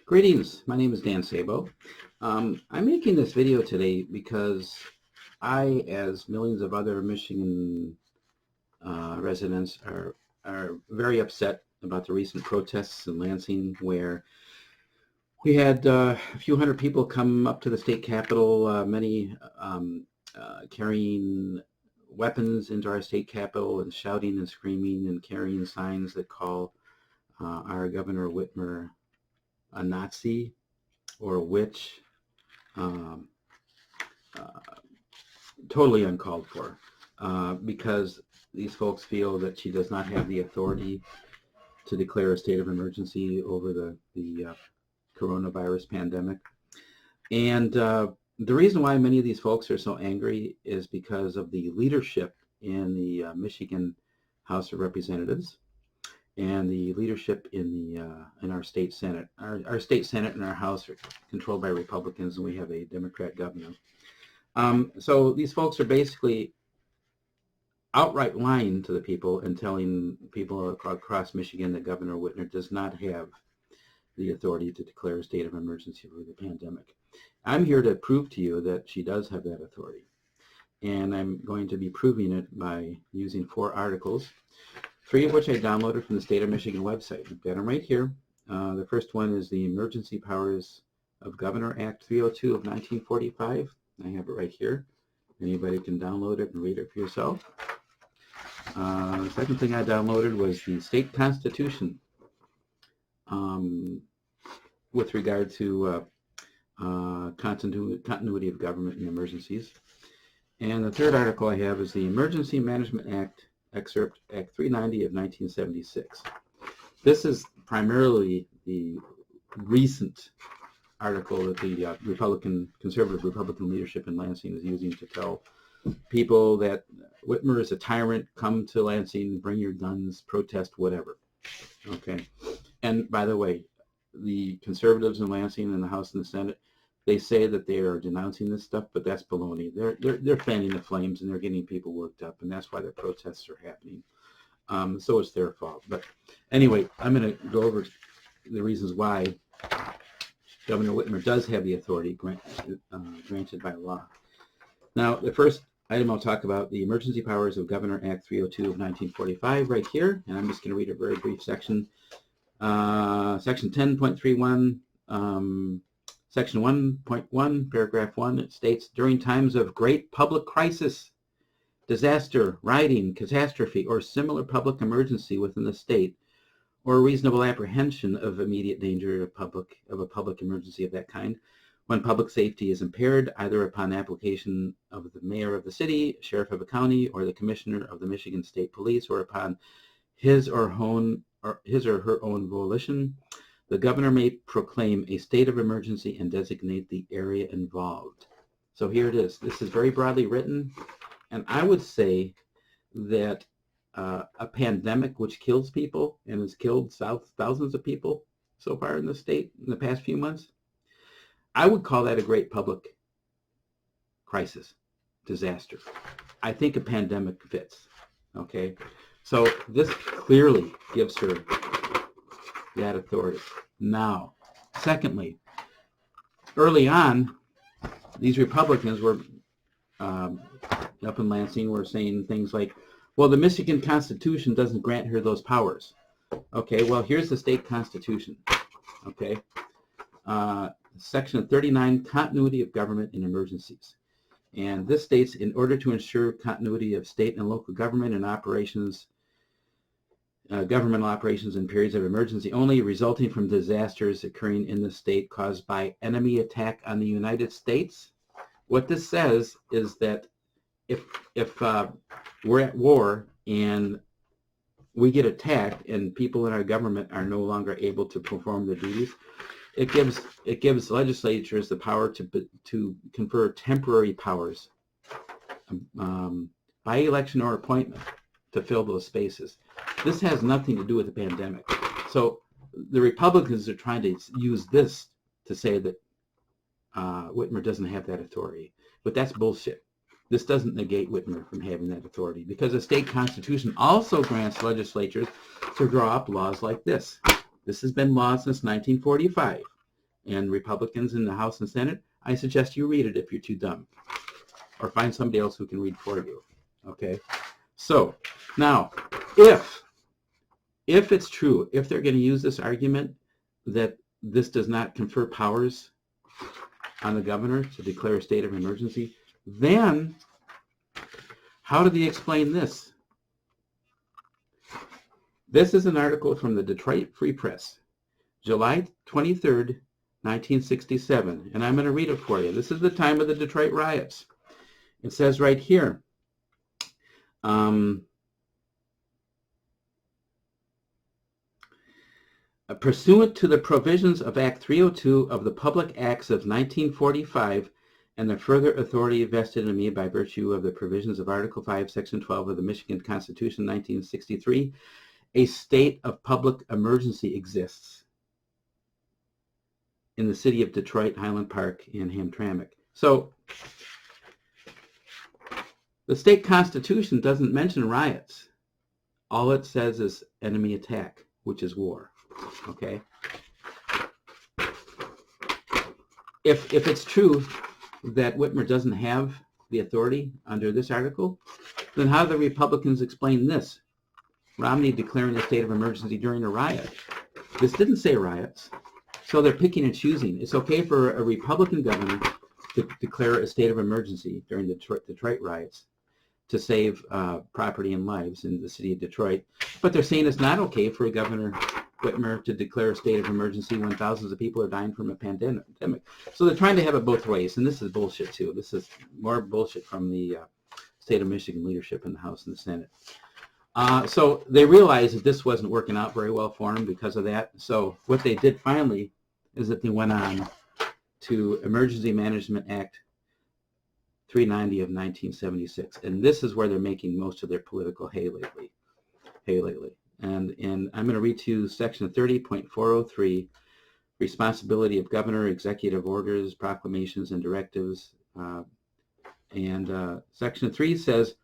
Greetings, my name is Dan Sabo. I'm making this video today because I, as millions of other Michigan residents, are very upset about the recent protests in Lansing, where we had a few hundred people come up to the state capitol, many carrying weapons into our state capitol and shouting and screaming and carrying signs that call our Governor Whitmer a Nazi or a witch, totally uncalled for, because these folks feel that she does not have the authority to declare a state of emergency over the coronavirus pandemic. And the reason why many of these folks are so angry is because of the leadership in the Michigan House of Representatives and the leadership in our state Senate. Our state Senate and our House are controlled by Republicans, and we have a Democrat governor. So these folks are basically outright lying to the people and telling people across Michigan that Governor Whitmer does not have the authority to declare a state of emergency for the pandemic. I'm here to prove to you that she does have that authority, and I'm going to be proving it by using 4 articles, 3 of which I downloaded from the State of Michigan website. I've got them right here. The first one is the Emergency Powers of Governor Act 302 of 1945. I have it right here. Anybody can download it and read it for yourself. The second thing I downloaded was the state constitution with regard to continuity of government in emergencies. And the third article I have is the Emergency Management Act, excerpt Act 390 of 1976. This is primarily the recent article that the conservative Republican leadership in Lansing is using to tell people that Whitmer is a tyrant, come to Lansing, bring your guns, protest, whatever. Okay. And by the way, the conservatives in Lansing in the House and the Senate, they say that they are denouncing this stuff, but that's baloney. They're fanning the flames, and they're getting people worked up, and that's why the protests are happening. So it's their fault. But anyway, I'm going to go over the reasons why Governor Whitmer does have the authority granted by law. Now, the first item I'll talk about, the Emergency Powers of Governor Act 302 of 1945, right here, and I'm just going to read a very brief section. Section 10.31, Section 1.1, paragraph 1, it states, during times of great public crisis, disaster, rioting, catastrophe, or similar public emergency within the state, or reasonable apprehension of immediate danger of a public emergency of that kind, when public safety is impaired, either upon application of the mayor of the city, sheriff of a county, or the commissioner of the Michigan State Police, or upon his or her own volition, the governor may proclaim a state of emergency and designate the area involved. So here it is. This is very broadly written, and I would say that a pandemic which kills people and has killed thousands of people so far in the state in the past few months, I would call that a great public crisis, disaster. I think a pandemic fits, okay? So this clearly gives her that authority. Now, secondly, early on, these Republicans were up in Lansing were saying things like, well, the Michigan Constitution doesn't grant her those powers. Okay, well, here's the state constitution, okay? Section 39, continuity of government in emergencies. And this states, in order to ensure continuity of state and local government and operations, governmental operations in periods of emergency only resulting from disasters occurring in the state caused by enemy attack on the United States. What this says is that if we're at war and we get attacked and people in our government are no longer able to perform their duties, it gives legislatures the power to confer temporary powers by election or appointment to fill those spaces. This has nothing to do with the pandemic. So the Republicans are trying to use this to say that Whitmer doesn't have that authority, but that's bullshit. This doesn't negate Whitmer from having that authority, because the state constitution also grants legislatures to draw up laws like this. This has been law since 1945. and Republicans in the House and Senate, I suggest you read it if you're too dumb, or find somebody else who can read for you. Okay? So, now, if it's true, if they're going to use this argument that this does not confer powers on the governor to declare a state of emergency, then how do they explain this? This is an article from the Detroit Free Press, July 23rd, 1967, and I'm going to read it for you. This is the time of the Detroit Riots. It says right here, pursuant to the provisions of Act 302 of the Public Acts of 1945 and the further authority vested in me by virtue of the provisions of Article 5, Section 12 of the Michigan Constitution 1963, a state of public emergency exists in the city of Detroit, Highland Park, and Hamtramck. So the state constitution doesn't mention riots. All it says is enemy attack, which is war. Okay? If it's true that Whitmer doesn't have the authority under this article, then how do the Republicans explain this? Romney declaring a state of emergency during a riot. This didn't say riots, so they're picking and choosing. It's okay for a Republican governor to declare a state of emergency during the Detroit riots to save property and lives in the city of Detroit, but they're saying it's not okay for Governor Whitmer to declare a state of emergency when thousands of people are dying from a pandemic. So they're trying to have it both ways, and this is bullshit too. This is more bullshit from the state of Michigan leadership in the House and the Senate. So they realized that this wasn't working out very well for them because of that. So what they did finally is that they went on to Emergency Management Act 390 of 1976, and this is where they're making most of their political hay lately. And I'm going to read to you Section 30.403, responsibility of governor, executive orders, proclamations, and directives. Section 3 says,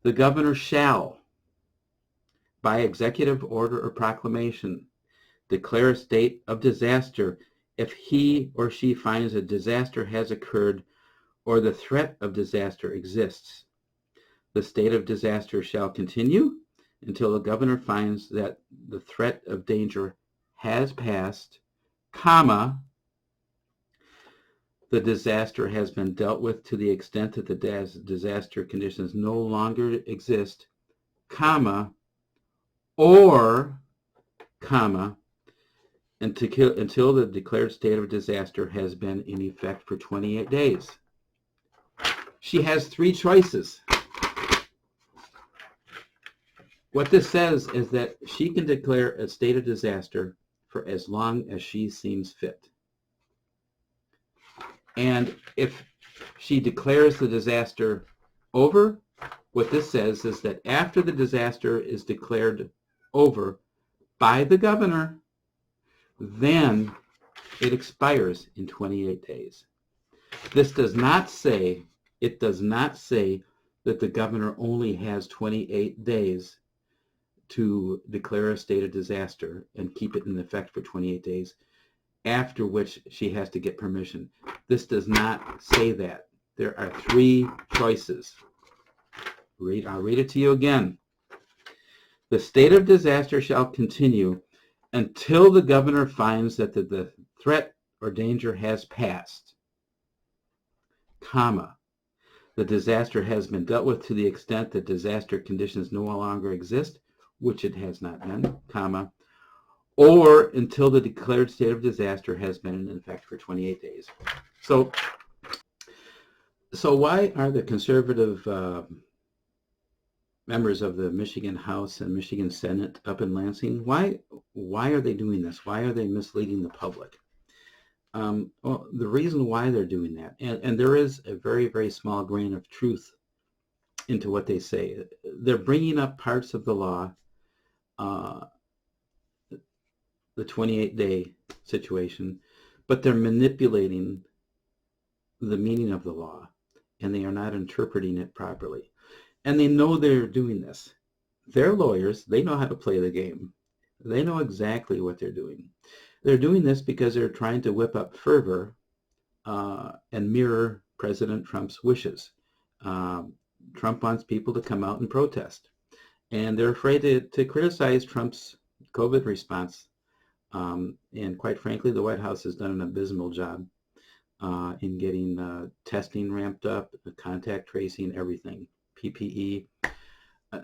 the governor shall, by executive order or proclamation, declare a state of disaster if he or she finds a disaster has occurred or the threat of disaster exists. The state of disaster shall continue until the governor finds that the threat of danger has passed, comma, the disaster has been dealt with to the extent that the disaster conditions no longer exist, comma, or, comma, until the declared state of disaster has been in effect for 28 days. She has three choices. What this says is that she can declare a state of disaster for as long as she seems fit. And if she declares the disaster over, what this says is that after the disaster is declared over by the governor, then it expires in 28 days. This does not say, it does not say that the governor only has 28 days to declare a state of disaster and keep it in effect for 28 days, after which she has to get permission. This does not say that. There are three choices. I'll read it to you again. The state of disaster shall continue until the governor finds that the threat or danger has passed, comma, the disaster has been dealt with to the extent that disaster conditions no longer exist, which it has not been, comma, or until the declared state of disaster has been in effect for 28 days. So why are the conservative members of the Michigan House and Michigan Senate up in Lansing, why are they doing this? Why are they misleading the public? Well, the reason why they're doing that, and there is a very, very small grain of truth into what they say. They're bringing up parts of the law, the 28-day situation, but they're manipulating the meaning of the law, and they are not interpreting it properly. And they know they're doing this. They're lawyers. They know how to play the game. They know exactly what they're doing. They're doing this because they're trying to whip up fervor and mirror President Trump's wishes. Trump wants people to come out and protest, and they're afraid to criticize Trump's COVID response. And quite frankly, the White House has done an abysmal job in getting testing ramped up, contact tracing, everything, PPE.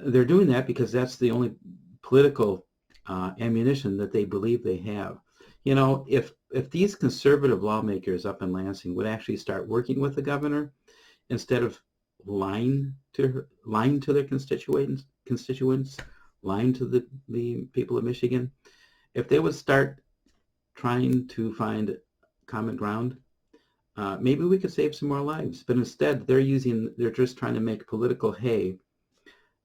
They're doing that because that's the only political ammunition that they believe they have. You know, if these conservative lawmakers up in Lansing would actually start working with the governor instead of lying to their constituents, lying to the people of Michigan, if they would start trying to find common ground, maybe we could save some more lives. But instead, they're just trying to make political hay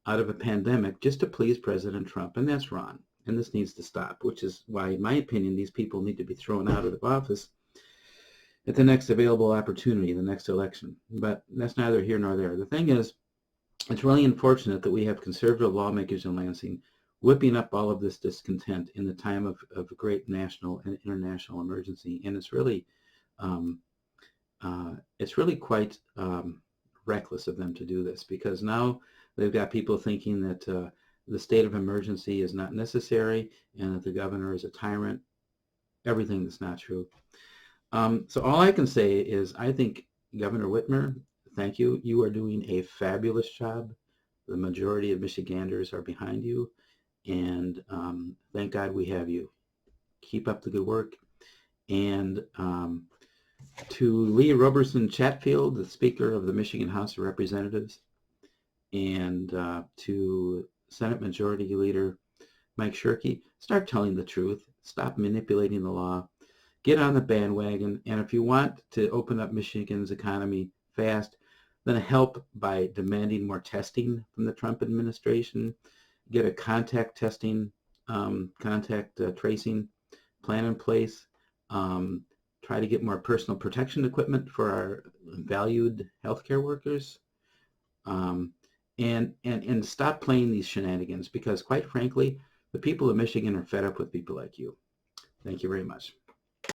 out of a pandemic just to please President Trump, and that's wrong. And this needs to stop, which is why, in my opinion, these people need to be thrown out of office at the next available opportunity, the next election. But that's neither here nor there. The thing is, it's really unfortunate that we have conservative lawmakers in Lansing whipping up all of this discontent in the time of a great national and international emergency. And it's really quite reckless of them to do this, because now they've got people thinking that the state of emergency is not necessary and that the governor is a tyrant. Everything that's not true. So all I can say is I think Governor Whitmer, thank you. You are doing a fabulous job. The majority of Michiganders are behind you, and thank God we have you. Keep up the good work. And to Lee Roberson Chatfield, the Speaker of the Michigan House of Representatives, and to Senate Majority Leader Mike Shirkey, start telling the truth. Stop manipulating the law. Get on the bandwagon. And if you want to open up Michigan's economy fast, then help by demanding more testing from the Trump administration. Get a contact testing, contact tracing plan in place. Try to get more personal protection equipment for our valued healthcare workers. And stop playing these shenanigans, because quite frankly, the people of Michigan are fed up with people like you. Thank you very much.